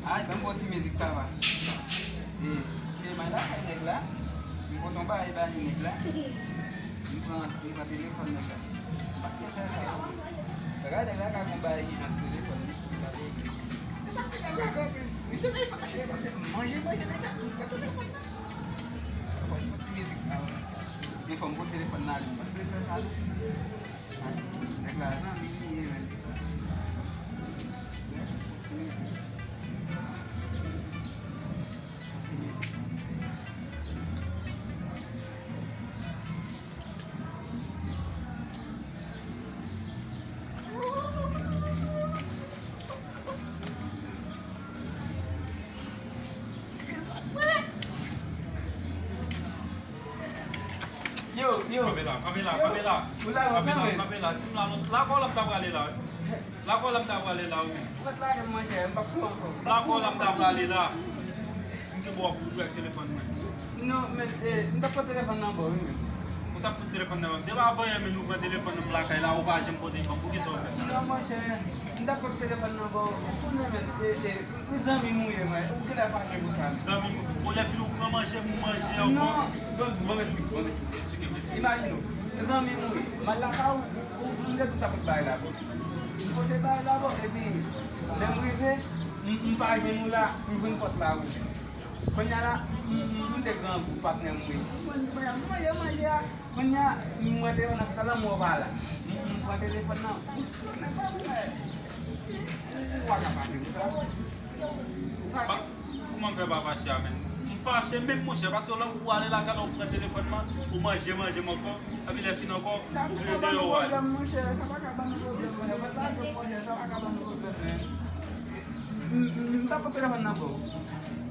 Ay, ben bon ti mizik pa va. E, che may la kay neg la. Mwen poton ba ay ba yon neg la. Mwen pran telefon neg la. Bak yon fè sa. Bagay neg la ka kon ba yon telefon. Mwen se dey pa kache manje neg la. Yon telefon la. Bon ti mizik pa va. Mwen fòm bon telefon nan li. Mwen fè sa. Neg la nan mi yon men. Yo, Kamila. Sim la ko lam tab gale la. La ko lam tab gale la. wat la yon manje, mbak plon ko. La ko lam tab gale la. Sim ke bo ku téléphone men. Non, mais nda ko téléphone nan bo. Ko tap téléphone na. Deba voye men ko téléphone la kay la o ba jem ko de ko bu giso fe. Non, manje, nda ko téléphone nan bo. Ko ne men ku zami mouye may. O gila fa ke bu sa. Zami ko le filou ko manger Non, bon explique. Imagine, zami mouye. Malaka ou nde tout sa pot bay la bo. Kote bay la bo e pi dem rive mpa mou la, mwen pot la ou. Konya la, mwen de gran pou partner mouye. Konya mwen de wana kala mou bala. Mwen telefon nan. Waka pa ke Ba, comment faire ba fâché amen. Fâché même mon cher parce que là où aller la quand on prend téléphone pour manger encore avec les filles encore pour le dehors. Nda ko téléphone nan bo.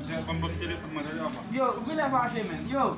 J'ai pas mon téléphone moi d'ailleurs. Yo, vile fâché men. Yo.